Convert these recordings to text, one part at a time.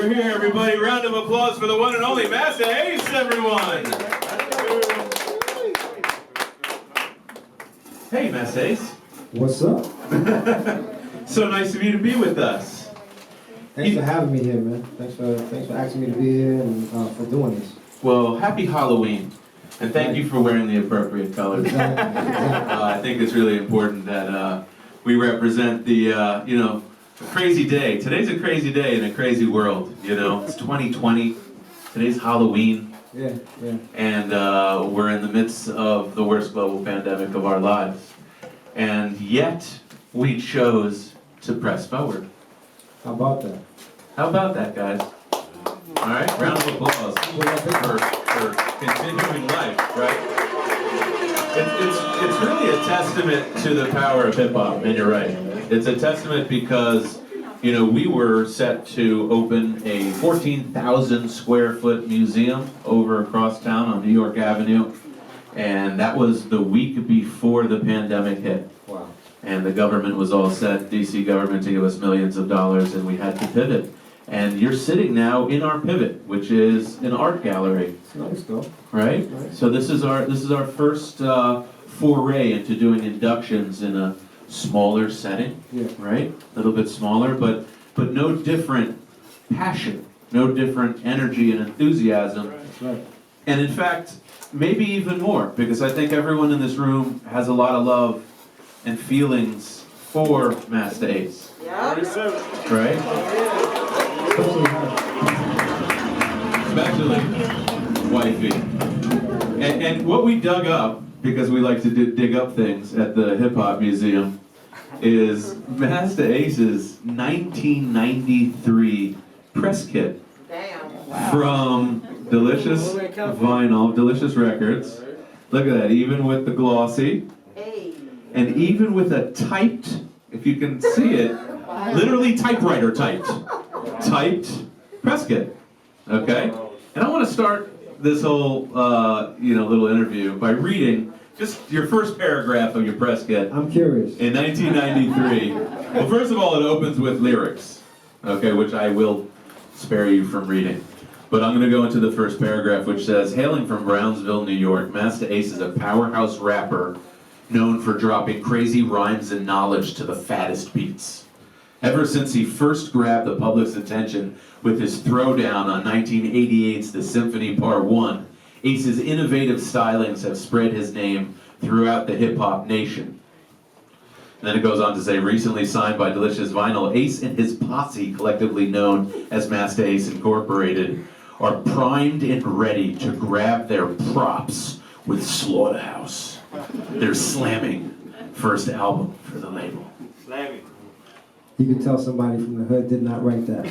We're here, everybody. Round of applause for the one and only Masta Ace, everyone. Hey, Masta Ace. What's up? So nice of you to be with us. Thanks for having me here, man. Thanks for asking me to be here and for doing this. Well, happy Halloween. And thank you for wearing the appropriate colors. Exactly. I think it's really important that we represent the, a crazy day. Today's a crazy day in a crazy world, It's 2020. Today's Halloween. Yeah. And we're in the midst of the worst global pandemic of our lives. And yet, we chose to press forward. How about that? How about that, guys? All right, round of applause for continuing life, right? It's really a testament to the power of hip-hop, and you're right. It's a testament because, we were set to open a 14,000 square foot museum over across town on New York Avenue, and that was the week before the pandemic hit. Wow. And the government was all set, DC government, to give us millions of dollars, and we had to pivot. And you're sitting now in our pivot, which is an art gallery. It's nice though. Right? So this is our first foray into doing inductions in a smaller setting. Yeah. Right? A little bit smaller, but no different passion, no different energy and enthusiasm. That's right. And in fact, maybe even more, because I think everyone in this room has a lot of love and feelings for Masta Ace. Yeah. Right? Especially wifey. And what we dug up, because we like to dig up things at the Hip Hop Museum, is Masta Ace's 1993 press kit. Damn. From Delicious Vinyl, Delicious Records. Look at that, even with the glossy. Hey. And even with a typed, if you can see it, literally typewriter typed press kit, okay? And I want to start this whole, little interview by reading just your first paragraph of your press kit. I'm curious. In 1993. Well, first of all, it opens with lyrics, okay, which I will spare you from reading. But I'm going to go into the first paragraph, which says, hailing from Brownsville, New York, Masta Ace is a powerhouse rapper known for dropping crazy rhymes and knowledge to the fattest beats. Ever since he first grabbed the public's attention with his throwdown on 1988's The Symphony Part 1, Ace's innovative stylings have spread his name throughout the hip-hop nation. And then it goes on to say, recently signed by Delicious Vinyl, Ace and his posse, collectively known as Masta Ace Incorporated, are primed and ready to grab their props with Slaughterhouse. Their slamming first album for the label. Slamming. You can tell somebody from the hood did not write that.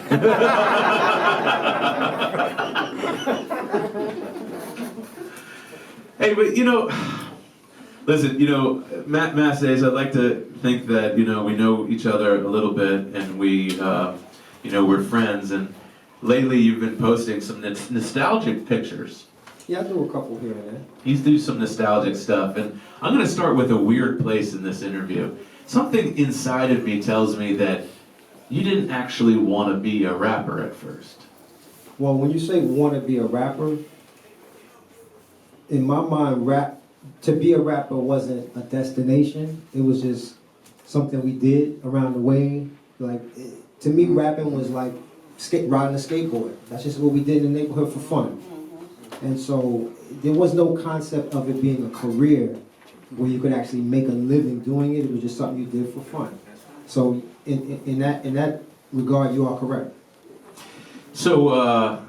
Hey, but listen, Masta Ace, I'd like to think that, we know each other a little bit and we, we're friends. And lately you've been posting some nostalgic pictures. Yeah, I do a couple here and there. You do some nostalgic stuff. And I'm going to start with a weird place in this interview. Something inside of me tells me that you didn't actually want to be a rapper at first. Well, when you say want to be a rapper, in my mind, to be a rapper wasn't a destination. It was just something we did around the way. To me, rapping was like riding a skateboard. That's just what we did in the neighborhood for fun. And so there was no concept of it being a career where you could actually make a living doing it. It was just something you did for fun. So in that regard, you are correct. So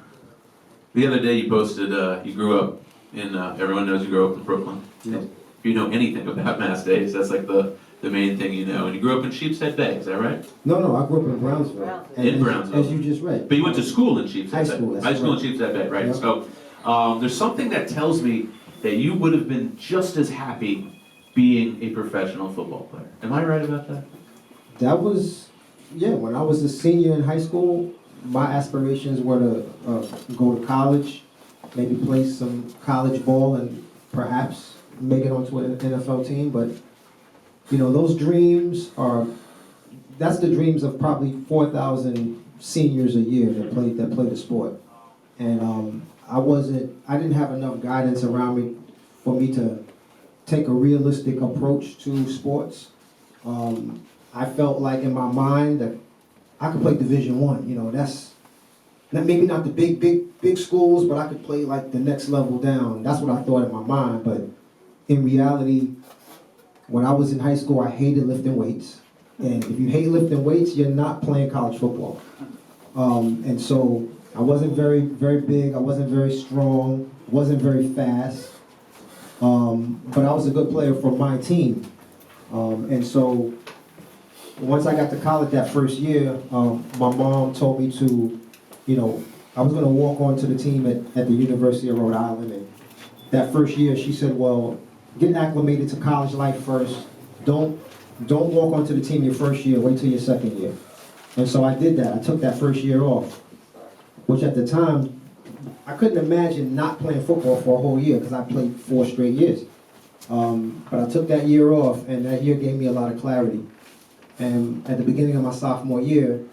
the other day you posted you grew up in everyone knows you grew up in Brooklyn. Yep. If you know anything about Masta Ace, that's like the main thing you know. And you grew up in Sheepshead Bay, is that right? No, I grew up in Brownsville. In Brownsville. As you just read. But you went to school in Sheepshead Bay. High school. High school in Sheepshead Bay, right? Yep. So there's something that tells me that you would have been just as happy being a professional football player. Am I right about that? That was, when I was a senior in high school, my aspirations were to go to college, maybe play some college ball and perhaps make it onto an NFL team. But, those dreams that's the dreams of probably 4,000 seniors a year that played the sport. And I didn't have enough guidance around me for me to take a realistic approach to sports. I felt like in my mind that I could play Division One. That's maybe not the big schools, but I could play like the next level down. That's what I thought in my mind. But in reality, when I was in high school, I hated lifting weights. And if you hate lifting weights, you're not playing college football. And so I wasn't very, very big. I wasn't very strong. Wasn't very fast. But I was a good player for my team. And so once I got to college that first year, my mom told me to, I was going to walk on to the team at the University of Rhode Island. And that first year, she said, well, get acclimated to college life first. Don't walk onto the team your first year. Wait till your second year. And so I did that. I took that first year off, which at the time, I couldn't imagine not playing football for a whole year because I played 4 straight years. But I took that year off, and that year gave me a lot of clarity. And at the beginning of my sophomore year,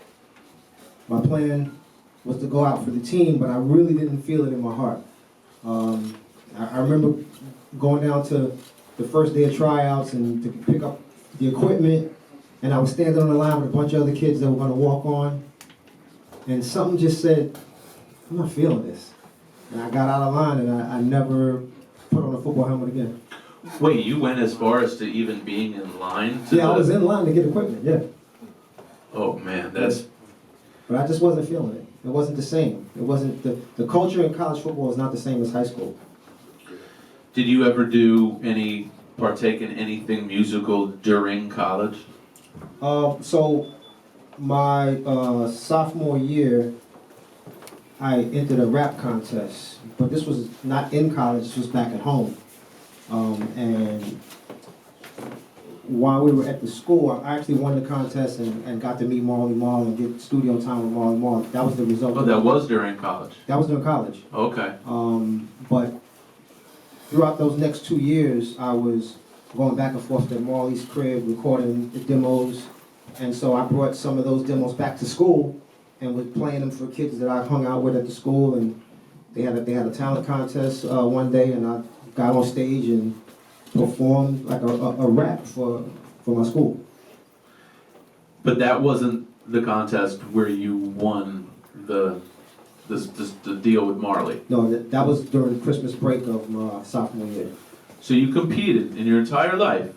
my plan was to go out for the team, but I really didn't feel it in my heart. I remember going down to the first day of tryouts and to pick up the equipment, and I was standing on the line with a bunch of other kids that were going to walk on, and something just said, I'm not feeling this. And I got out of line, and I never put on a football helmet again. Wait, you went as far as to even being in line? Yeah, I was in line to get equipment, yeah. Oh man, that's... But I just wasn't feeling it. It wasn't the same. It wasn't, the culture in college football is not the same as high school. Did you ever partake in anything musical during college? So my sophomore year, I entered a rap contest, but this was not in college, this was back at home. And while we were at the school, I actually won the contest and got to meet Marley Marl and get studio time with Marley Marl. That was the result. Oh, that was during college? That was during college. Okay. But throughout those next 2 years, I was going back and forth to Marley's crib, recording the demos. And so I brought some of those demos back to school and was playing them for kids that I hung out with at the school. And they had a talent contest one day, and I got on stage and performed like a rap for my school. But that wasn't the contest where you won the deal with Marley? No, that was during the Christmas break of my sophomore year. So you competed in your entire life.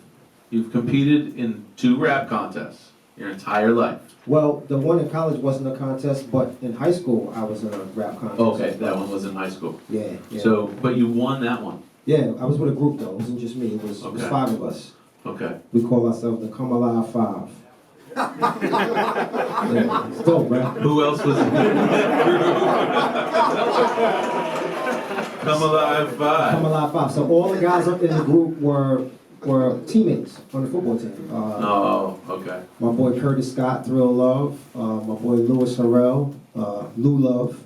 You've competed in 2 rap contests your entire life. Well, the one in college wasn't a contest, but in high school I was in a rap contest. Okay, that one was in high school. Yeah. So, but you won that one? Yeah, I was with a group though. It wasn't just me. It was 5 of us. Okay. We call ourselves the Come Alive 5. Yeah, it's dope, man. Who else was in that group? Come Alive 5. Come Alive 5. So all the guys up in the group were teammates on the football team. Okay. My boy Curtis Scott, Thrill Love. My boy Louis Harrell, Lou Love.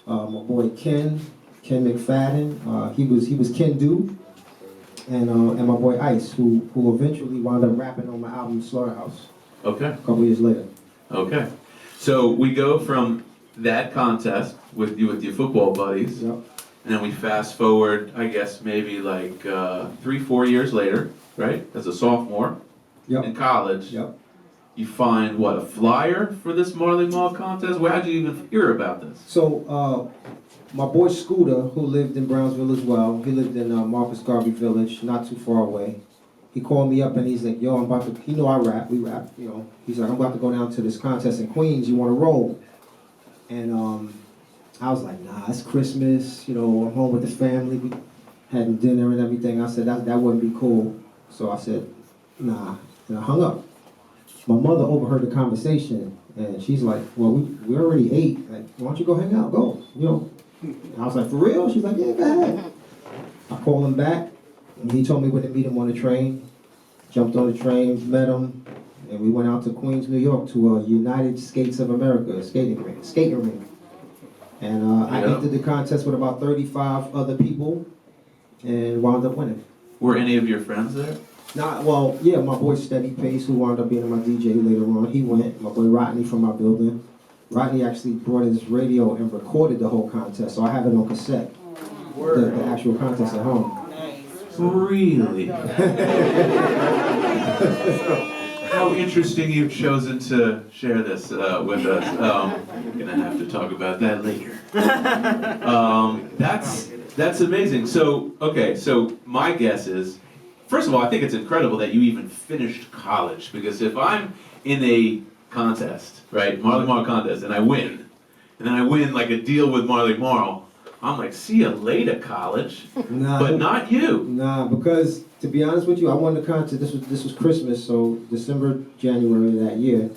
My boy Ken McFadden. He was Ken Do. And my boy Ice, who eventually wound up rapping on my album Slaughterhouse. Okay. A couple years later. Okay. So we go from that contest with your football buddies. Yep. And then we fast forward, I guess maybe like 3-4 years later, right? As a sophomore in college. Yep. You find a flyer for this Marley Marl contest? How'd you even hear about this? So my boy Scooter, who lived in Brownsville as well, he lived in Marcus Garvey Village, not too far away. He called me up and he's like, yo, I'm about to, he know I rap, we rap, He's like, I'm about to go down to this contest in Queens, you want to roll? And I was like, nah, it's Christmas, I'm home with the family, we having dinner and everything. I said, that wouldn't be cool. So I said, nah, and I hung up. My mother overheard the conversation and she's like, well, we already ate, like, why don't you go hang out, go, I was like, for real? She's like, yeah, go ahead. I called him back, and he told me where to meet him on the train. Jumped on the train, met him, and we went out to Queens, New York, to a United Skates of America skating rink. And I entered the contest with about 35 other people, and wound up winning. Were any of your friends there? My boy Steady Pace, who wound up being my DJ later on, he went. My boy Rodney from my building. Rodney actually brought in his radio and recorded the whole contest, so I have it on cassette, the actual contest at home. Really? How interesting you've chosen to share this with us. We're gonna have to talk about that later. That's amazing. So, okay, so my guess is, first of all, I think it's incredible that you even finished college, because if I'm in a contest, right, Marley Marl contest, and I win, and then I win like a deal with Marley Marl, I'm like, see you later, college. Nah, but not you. Nah, because to be honest with you, I won the contest. This was Christmas, so December, January of that year.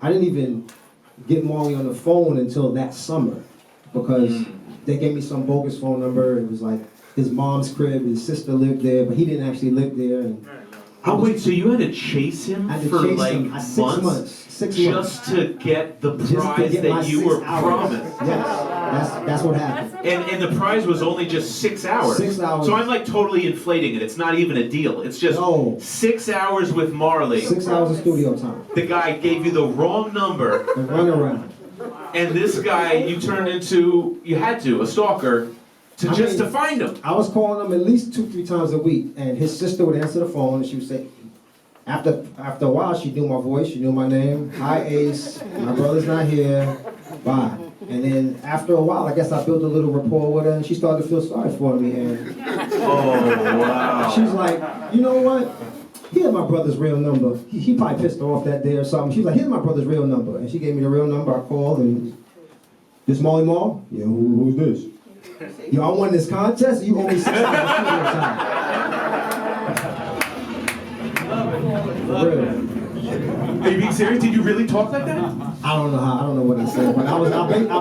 I didn't even get Marley on the phone until that summer, because they gave me some bogus phone number. It was like his mom's crib. His sister lived there, but he didn't actually live there. And wait, so you had to chase him for like months? 6 months. Just to get the prize that you were promised. Yes, that's what happened. And the prize was only just 6 hours. 6 hours. So I'm like totally inflating it. It's not even a deal. It's just 6 hours with Marley. 6 hours of studio time. The guy gave you the wrong number. And run around. And this guy, you turned into, a stalker to find him. I was calling him at least 2-3 times a week, and his sister would answer the phone, and she would say, after a while, she knew my voice, she knew my name. Hi, Ace, my brother's not here, bye. And then after a while, I guess I built a little rapport with her, and she started to feel sorry for me. And oh, wow. She was like, you know what? Here's my brother's real number. He probably pissed her off that day or something. She was like, here's my brother's real number. And she gave me the real number. I called, and this Marley Marl? Yeah, who's this? Yo, I won this contest, and you owe me 6 hours of studio time. For real. Are you being serious? Did you really talk like that? I don't know what I said, but I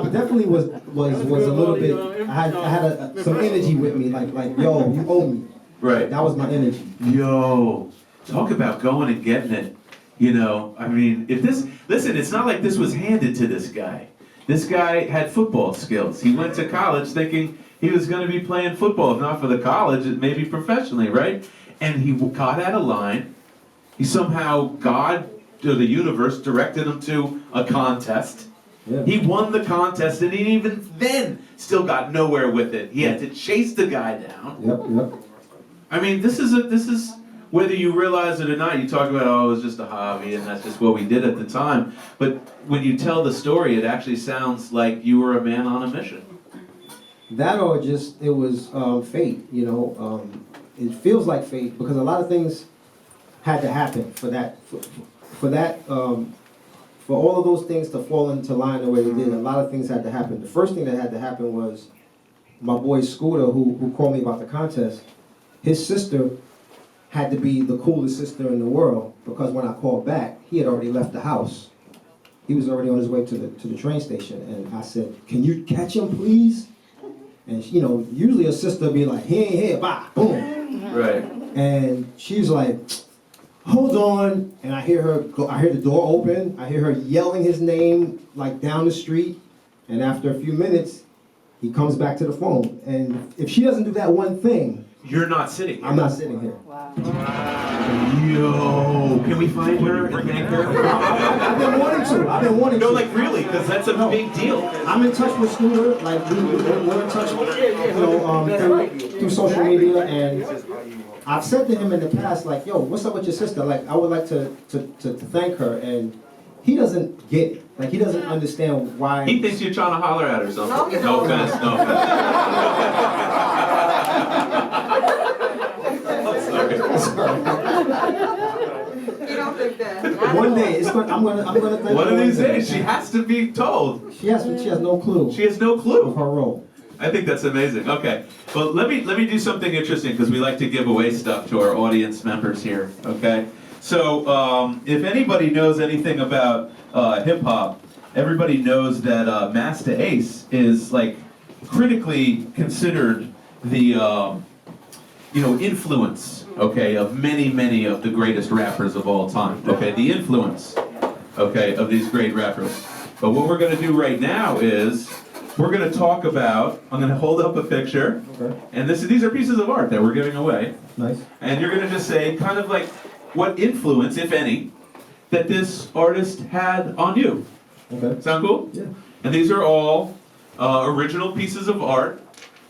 definitely was a little bit. I had some energy with me, like yo, you owe me. Right. That was my energy. Yo, talk about going and getting it. You know, I mean, listen, it's not like this was handed to this guy. This guy had football skills. He went to college thinking he was going to be playing football, if not for the college, maybe professionally, right? And he got out of line. He somehow, God or the universe directed him to a contest. Yeah. He won the contest, and he even then still got nowhere with it. He had to chase the guy down. Yep. I mean, this is whether you realize it or not. You talk about, oh, it was just a hobby, and that's just what we did at the time. But when you tell the story, it actually sounds like you were a man on a mission. That or just it was fate. You know, it feels like fate because a lot of things had to happen for that. For all of those things to fall into line the way they did, a lot of things had to happen. The first thing that had to happen was my boy Scooter, who called me about the contest. His sister had to be the coolest sister in the world because when I called back, he had already left the house. He was already on his way to the train station, and I said, "Can you catch him, please?" And you know, usually a sister would be like, "He ain't here, bye, boom." Right. And she's like, hold on, and I hear the door open, I hear her yelling his name like down the street, and after a few minutes, he comes back to the phone. And if she doesn't do that one thing, you're not sitting here. I'm not sitting here. Wow. Yo, can we find her and thank her? I've been wanting to. No, like really, because that's a big deal. I'm in touch with Scooter, like we're in touch, through social media, and I've said to him in the past, like, yo, what's up with your sister? Like, I would like to thank her, and he doesn't get it. Like, he doesn't understand why. He thinks you're trying to holler at her or something. No offense. You don't think that? One day, I'm gonna thank her. One of these days, she has to be told. She has no clue. She has no clue of her role. I think that's amazing. Okay, well let me do something interesting because we like to give away stuff to our audience members here. Okay, so if anybody knows anything about hip hop, everybody knows that Masta Ace is like critically considered the influence, okay, of many of the greatest rappers of all time. Okay, the influence, okay, of these great rappers. But what we're going to do right now is we're going to talk about, I'm going to hold up a picture, okay, and these are pieces of art that we're giving away. Nice. And you're going to just say kind of like what influence, if any, that this artist had on you. Okay. Sound cool? Yeah. And these are all original pieces of art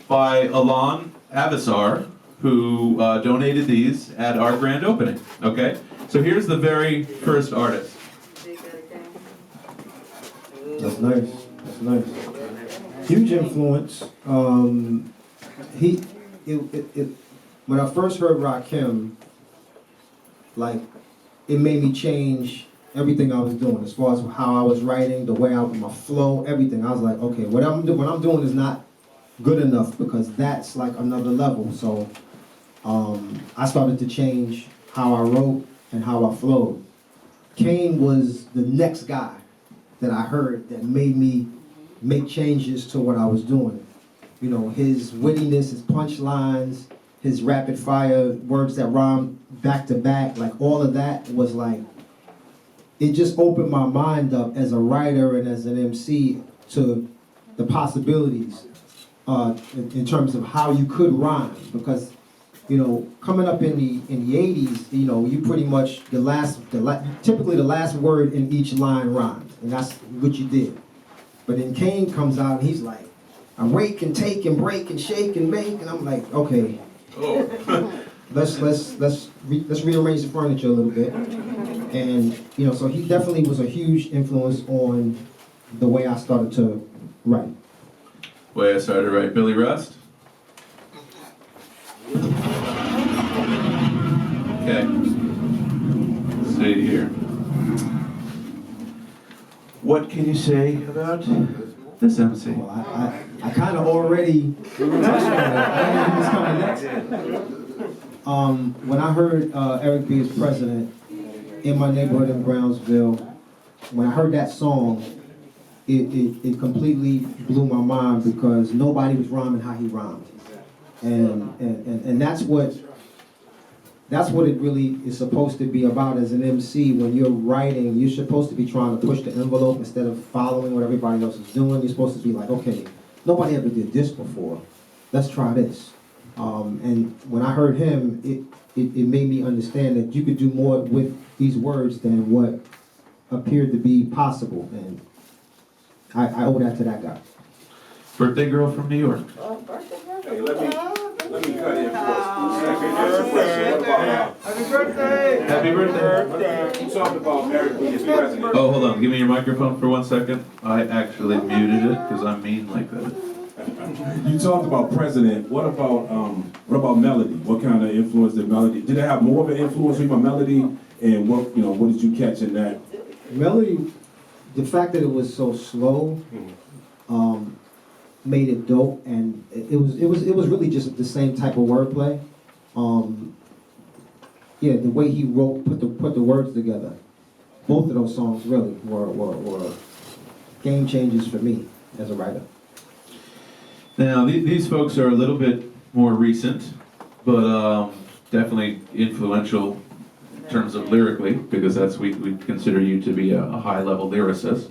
by Alon Avisar, who donated these at our grand opening. Okay? So here's the very first artist. That's nice. That's nice. Huge influence. When I first heard Rakim, like, it made me change everything I was doing, as far as how I was writing, the way my flow, everything. I was like, okay, what I'm doing is not good enough, because that's like another level. So I started to change how I wrote and how I flowed. Kane was the next guy that I heard that made me make changes to what I was doing. You know, his wittiness, his punchlines, his rapid fire words that rhyme back to back, like all of that was like, it just opened my mind up as a writer and as an MC to the possibilities in terms of how you could rhyme. Because, you know, coming up in the 80s, you know, you pretty much typically the last word in each line rhymed, and that's what you did. But then Kane comes out and he's like, I rake and take and break and shake and make, and I'm like, okay, let's rearrange the furniture a little bit. And you know, so he definitely was a huge influence on the way I started to write. Way I started to write. Billy Rust. Okay. Let's see here. What can you say about this MC? Well, I kind of already touched on it. I knew he was coming next. When I heard Eric B. as president in my neighborhood in Brownsville, when I heard that song, it completely blew my mind, because nobody was rhyming how he rhymed, and that's what it really is supposed to be about as an MC. When you're writing, you're supposed to be trying to push the envelope instead of following what everybody else is doing. You're supposed to be like, okay, nobody ever did this before. Let's try this. And when I heard him, it made me understand that you could do more with these words than what appeared to be possible. And I owe that to that guy. Birthday girl from New York. Hey, let me cut in first. Happy birthday! Happy birthday. You talked about Eric B. as president. Oh, hold on. Give me your microphone for 1 second. I actually muted it because I'm mean like that. You talked about president. What about melody? What kind of influence did melody? Did it have more of an influence on my melody? And what did you catch in that? Melody, the fact that it was so slow, made it dope, and it was really just the same type of wordplay. Yeah, the way he wrote, put the words together. Both of those songs really were game changers for me as a writer. Now, these folks are a little bit more recent, but definitely influential in terms of lyrically, because we consider you to be a high-level lyricist.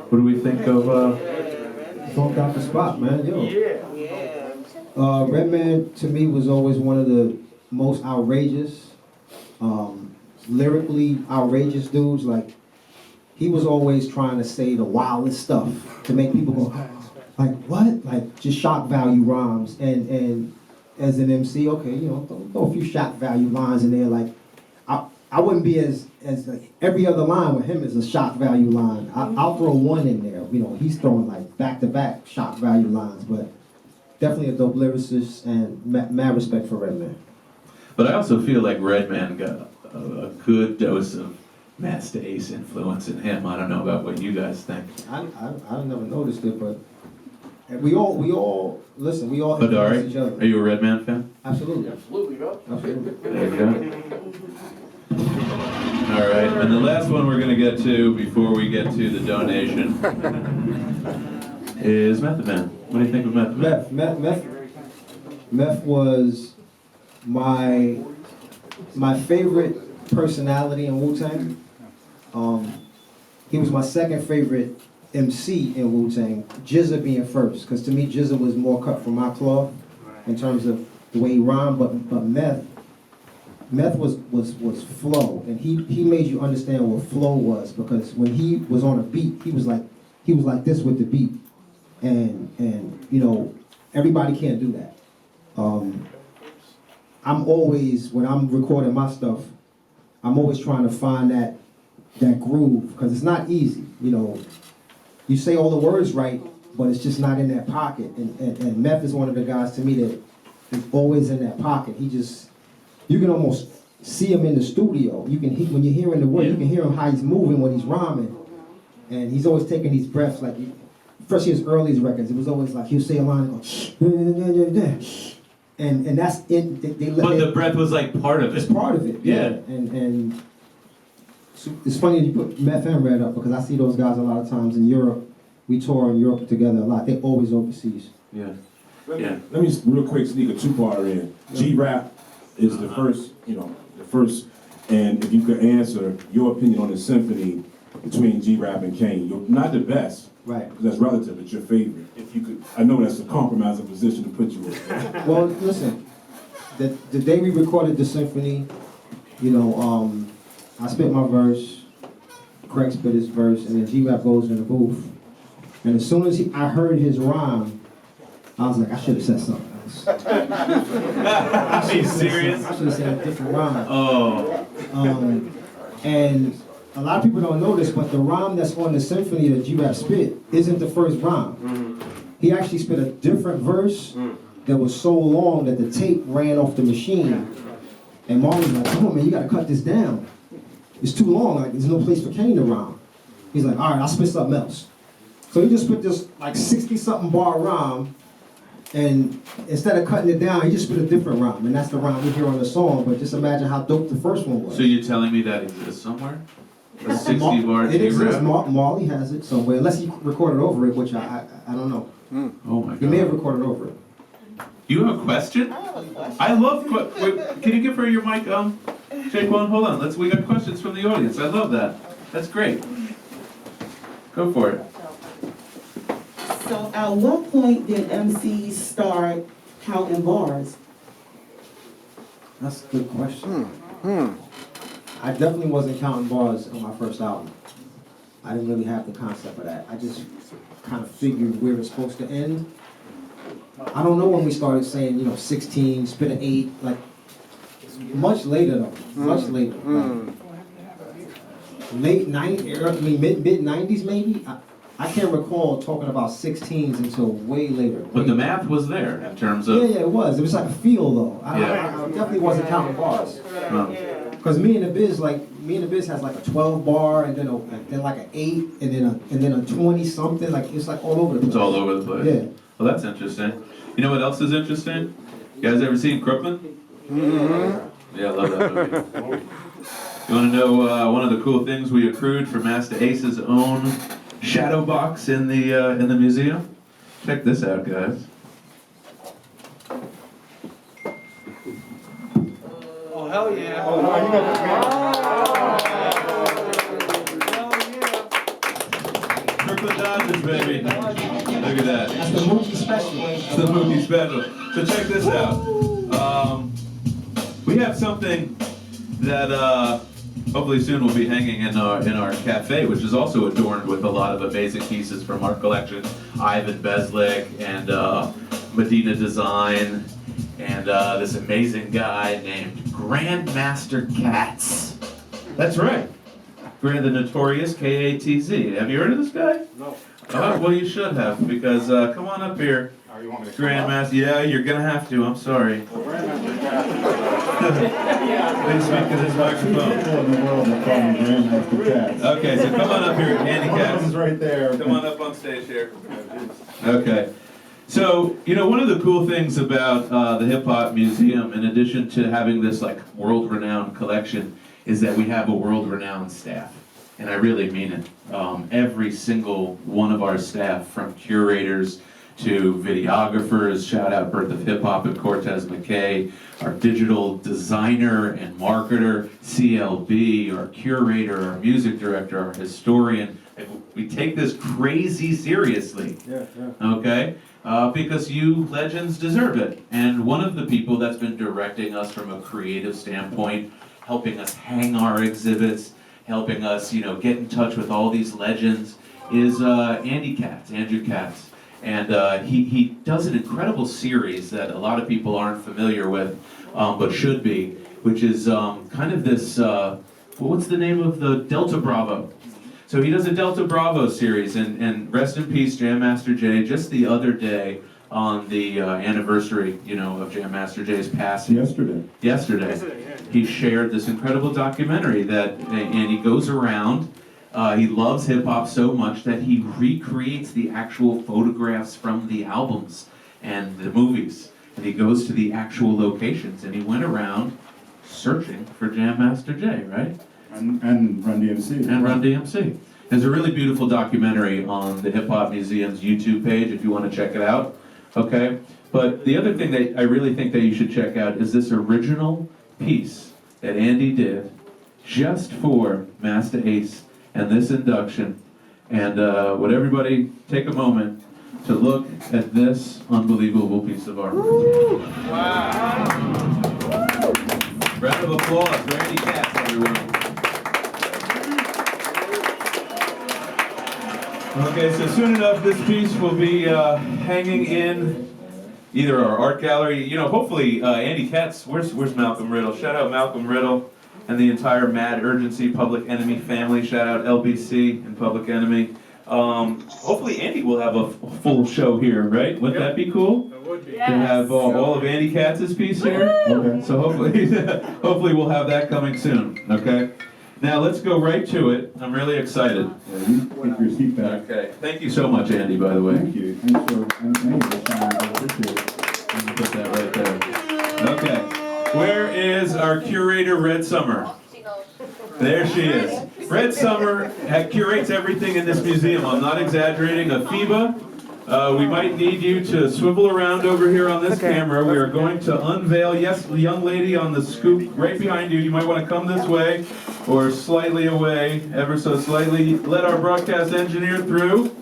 What do we think of... Funked out the spot, man. Yo. Yeah. Redman to me was always one of the most outrageous, lyrically outrageous dudes. Like, he was always trying to say the wildest stuff to make people go, like, what? Like, just shock value rhymes. And as an MC, okay, you know, throw a few shock value lines in there. Like, I wouldn't be as like, every other line with him is a shock value line. I'll throw one in there. You know, he's throwing like back-to-back shock value lines, but definitely a dope lyricist, and mad respect for Redman. But I also feel like Redman got a good dose of Masta Ace influence in him. I don't know about what you guys think. I never noticed it, but we all listen. We all influence each other. Are you a Redman fan? Absolutely. Absolutely, bro. Absolutely. There you go. All right, and the last one we're going to get to before we get to the donation is Method Man. What do you think of Method Man? Meth was my favorite personality in Wu-Tang. He was my second favorite MC in Wu-Tang, Jizza being first, because to me Jizza was more cut from my cloth in terms of the way he rhymed, but Meth, Meth was flow, and he made you understand what flow was, because when he was on a beat, he was like this with the beat, and you know, everybody can't do that. I'm always, when I'm recording my stuff, I'm always trying to find that groove, because it's not easy. You know, you say all the words right, but it's just not in that pocket. And Meth is one of the guys to me that is always in that pocket. You can almost see him in the studio. When you're hearing the word, you can hear him how he's moving when he's rhyming. And he's always taking these breaths, like, especially his earliest records, it was always like, he'll say a line and go, and that's it. But the breath was like part of it. It's part of it, yeah. And it's funny that you put Meth and Red up, because I see those guys a lot of times in Europe. We tour in Europe together a lot. They're always overseas. Yeah. Let me real quick sneak a two-parter in. G-Rap is the first, and if you could answer your opinion on the symphony between G-Rap and Kane. You're not the best, Right. because that's relative, it's your favorite. If you could, I know that's a compromising position to put you in. Well, listen, the day we recorded the symphony, you know, I spit my verse, Craig spit his verse, and then G-Rap goes in the booth. And as soon as I heard his rhyme, I was like, I should have said something else. Are you serious? I should have said a different rhyme. Oh. And a lot of people don't know this, but the rhyme that's on the symphony that G-Rap spit isn't the first rhyme. He actually spit a different verse that was so long that the tape ran off the machine. And Marley's like, come on, man, you gotta cut this down. It's too long, like there's no place for Kane to rhyme. He's like, all right, I'll spit something else. So he just put this like 60-something bar rhyme, and instead of cutting it down, he just spit a different rhyme, and that's the rhyme we hear on the song. But just imagine how dope the first one was. So you're telling me that exists somewhere? A 60 bar It exists. G-Rap? Marley has it somewhere, unless he recorded over it, which I don't know. Oh my He may have God. recorded over it. You have a question? I love, wait, can you give her your mic, Shaquan? Hold on, we got questions from the audience. I love that. That's great. Go for it. So at what point did MCs start counting bars? That's a good question. I definitely wasn't counting bars on my first album. I didn't really have the concept of that. I just kind of figured where it's supposed to end. I don't know when we started saying, 16, spit an 8, like, much later though, much later. Like, late 90s, mid-90s maybe? I can't recall talking about 16s until way later. But the math was there in terms of... Yeah, it was. It was like a feel though. I definitely wasn't counting bars. Because me and the Biz has like a 12 bar, and then like an 8, and then a 20 something. Like it's like all over the place. It's all over the place. Yeah. Well, that's interesting. You know what else is interesting? You guys ever seen Crooklyn? Yeah, I love that movie. You want to know one of the cool things we accrued for Masta Ace's own shadow box in the museum? Check this out, guys. Oh, hell yeah. Crooklyn Dodgers, baby. Look at that. That's the movie special. It's the movie special. So check this out. We have something that hopefully soon will be hanging in our cafe, which is also adorned with a lot of amazing pieces from our collection. Ivan Beslik and Medina Design and this amazing guy named Grandmaster Katz. That's right. The Notorious K-A-T-Z. Have you heard of this guy? No. Well, you should have, because come on up here. Oh, you want me to Grandmaster, yeah, you're gonna have to. I'm sorry. Grandmaster Katz. Please speak to this microphone. Okay, so come on up here, Andy Katz. right there. Come on up on stage here. Okay. So, one of the cool things about the Hip Hop Museum, in addition to having this like world-renowned collection, is that we have a world-renowned staff. And I really mean it. Every single one of our staff, from curators to videographers, shout out Birth of Hip Hop and Cortez McKay, our digital designer and marketer, CLB, our curator, our music director, our historian. We take this crazy seriously. Yeah. Okay? because you legends deserve it. And one of the people that's been directing us from a creative standpoint, helping us hang our exhibits, helping us, get in touch with all these legends, is Andrew Katz. And he does an incredible series that a lot of people aren't familiar with, but should be, which is kind of this, what's the name of the Delta Bravo? So he does a Delta Bravo series, and rest in peace, Jam Master Jay. Just the other day, on the anniversary, of Jam Master Jay's passing. Yesterday, he shared this incredible documentary and he goes around. He loves hip hop so much that he recreates the actual photographs from the albums and the movies, and he goes to the actual locations, and he went around searching for Jam Master Jay, right? And Run DMC. And Run DMC. There's a really beautiful documentary on the Hip Hop Museum's YouTube page if you want to check it out. Okay? But the other thing that I really think that you should check out is this original piece that Andy did just for Masta Ace and this induction. And would everybody take a moment to look at this unbelievable piece of art? Wow. Round of applause for Andy Katz, everyone. Okay, so soon enough this piece will be hanging in either our art gallery, hopefully Andy Katz, where's Malcolm Riddle? Shout out Malcolm Riddle and the entire Mad Urgency Public Enemy family. Shout out LBC and Public Enemy. Hopefully Andy will have a full show here, right? Wouldn't that be cool? It would be. To have all of Andy Katz's piece here? Okay. So hopefully we'll have that coming soon, okay? Now let's go right to it. I'm really excited. Yeah, you take your seat back. Okay. Thank you so much, Andy, by the way. Thank you. Thanks for I appreciate it. Let me put that right there. Okay. Where is our curator, Red Summer? There she is. Red Summer curates everything in this museum. I'm not exaggerating. Afiba, we might need you to swivel around over here on this camera. We are going to unveil, yes, the young lady on the scoop right behind you. You might want to come this way or slightly away, ever so slightly. Let our broadcast engineer through.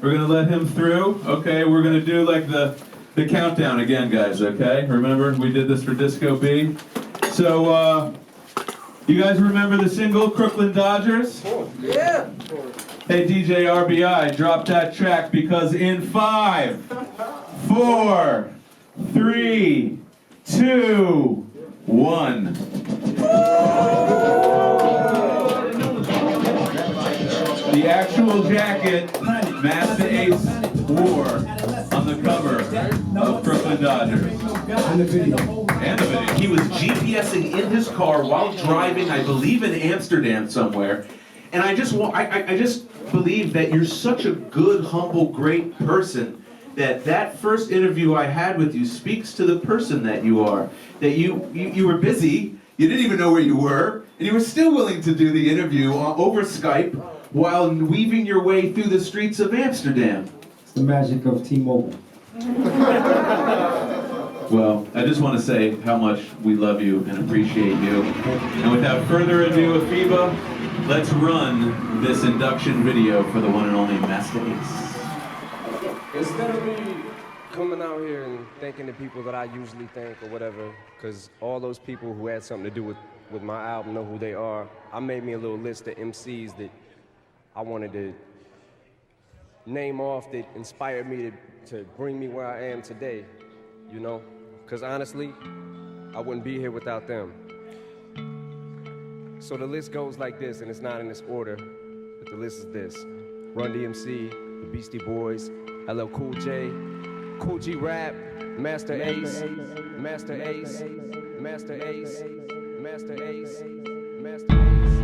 We're going to let him through. Okay, we're going to do like the countdown again, guys, okay? Remember, we did this for Disco B. So, you guys remember the single, Crooklyn Dodgers? Yeah. Hey, DJ RBI, drop that track because in 5, 4, 3, 2, 1. The actual jacket Masta Ace wore on the cover of Brooklyn Dodgers. And the video. And the video. He was GPSing in his car while driving, I believe in Amsterdam somewhere. And I just believe that you're such a good, humble, great person that first interview I had with you speaks to the person that you are. That you were busy, you didn't even know where you were, and you were still willing to do the interview over Skype while weaving your way through the streets of Amsterdam. It's the magic of T-Mobile. Well, I just want to say how much we love you and appreciate you. And without further ado, Afiba, let's run this induction video for the one and only Masta Ace. Instead of me coming out here and thanking the people that I usually thank or whatever, because all those people who had something to do with my album know who they are, I made me a little list of MCs that I wanted to name off that inspired me to bring me where I am today, you know? Because honestly, I wouldn't be here without them. So the list goes like this, and it's not in this order, but the list is this. Run DMC, the Beastie Boys, LL Cool J, Cool G Rap, Masta Ace, Masta Ace, Masta Ace, Masta Ace, Masta Ace.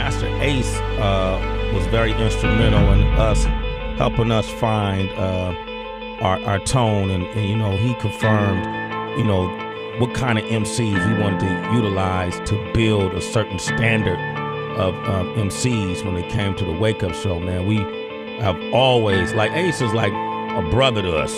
Master Ace was very instrumental in us helping us find our tone, and you know, he confirmed, you know, what kind of MCs we wanted to utilize to build a certain standard of MCs when it came to the Wake Up Show. Man, we have always, like, Ace is like a brother to us.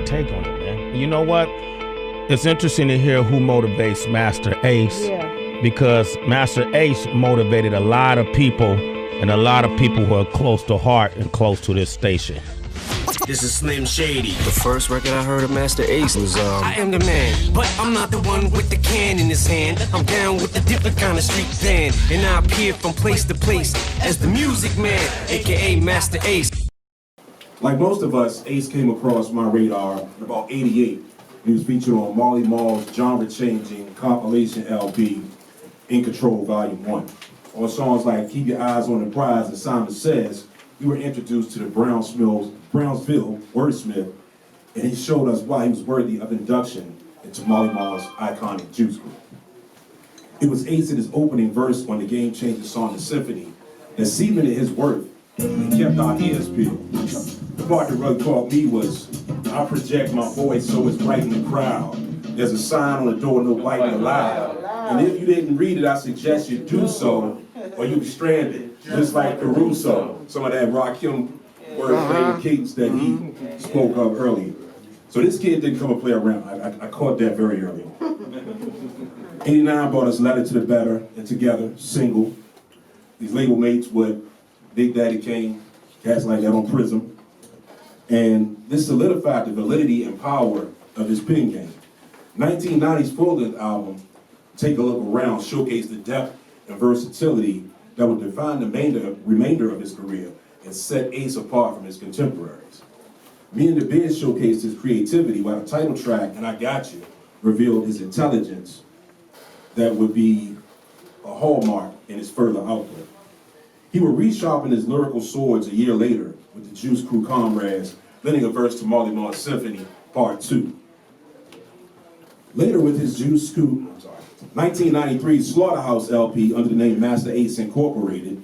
Take on it, man. You know what? It's interesting to hear who motivates Master Ace, because Master Ace motivated a lot of people, and a lot of people who are close to heart and close to this station. This is Slim Shady. The first record I heard of Master Ace was I Am the Man, but I'm not the one with the can in his hand. I'm down with the different kind of street band, and I appear from place to place as the Music Man, aka Master Ace. Like most of us, Ace came across my radar in about '88. He was featured on Marley Marl's genre-changing compilation LP, In Control Volume 1. On songs like Keep Your Eyes on the Prize and Simon Says, we were introduced to the Brownsville wordsmith, and he showed us why he was worthy of induction into Marley Marl's iconic Juice Group. It was Ace in his opening verse on the game-changing song The Symphony that cemented his worth and kept our ears peeled. The part that really caught me was, I project my voice so it's right in the crowd. There's a sign on the door, no biting allowed. And if you didn't read it, I suggest you do so, or you'll be stranded, just like Caruso. Some of that Rakim word cadence that he spoke of earlier. So this kid didn't come and play around. I caught that very early. 89 brought us Letter to the Better and Together, single. These label mates with Big Daddy Kane, cats like that on Prism. And this solidified the validity and power of his pen game. 1990's full-length album, Take a Look Around, showcased the depth and versatility that would define the remainder of his career and set Ace apart from his contemporaries. Me and the Biz showcased his creativity, while the title track, And I Got You, revealed his intelligence that would be a hallmark in his further output. He would resharpen his lyrical swords a year later with the Juice Crew comrades, lending a verse to Marley Marl's Symphony, Part 2. Later with his Juice Crew, 1993 Slaughterhouse LP under the name Master Ace Incorporated,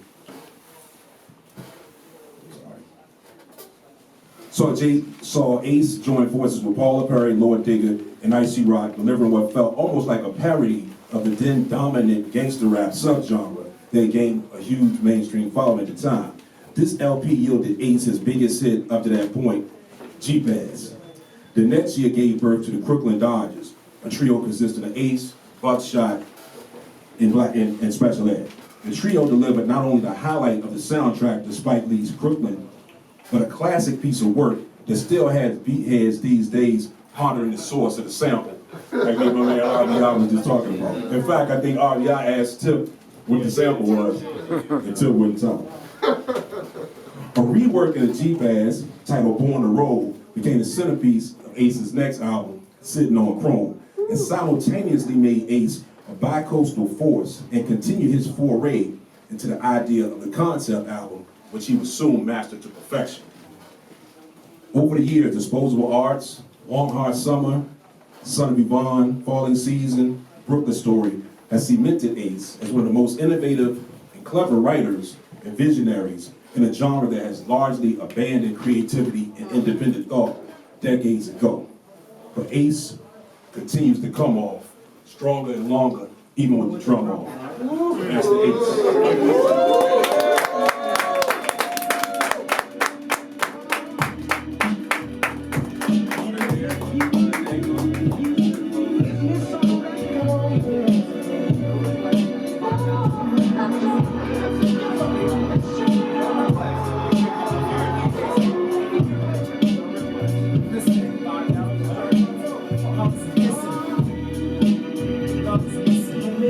saw Ace join forces with Paula Perry, Lord Digger, and Icy Rock, delivering what felt almost like a parody of the then dominant gangster rap subgenre that gained a huge mainstream following at the time. This LP yielded Ace his biggest hit up to that point, G-Pass. The next year gave birth to the Crooklyn Dodgers, a trio consisting of Ace, Buckshot, and Special Ed. The trio delivered not only the highlight of the soundtrack to Spike Lee's Crooklyn, but a classic piece of work that still has beatheads these days pondering the source of the sample. Like my man RBI was just talking about. In fact, I think RBI asked Tip what the sample was, and Tip wouldn't tell him. A rework of the G-Pass, titled Born to Roll, became the centerpiece of Ace's next album, Sitting on Chrome, and simultaneously made Ace a bi-coastal force and continued his foray into the idea of the concept album, which he would soon master to perfection. Over the years, Disposable Arts, Long Hard Summer, Son of Yvonne, Falling Season, Brooklyn Story has cemented Ace as one of the most innovative and clever writers and visionaries in a genre that has largely abandoned creativity and independent thought decades ago. But Ace continues to come off stronger and longer, even with the drum off. Master Ace.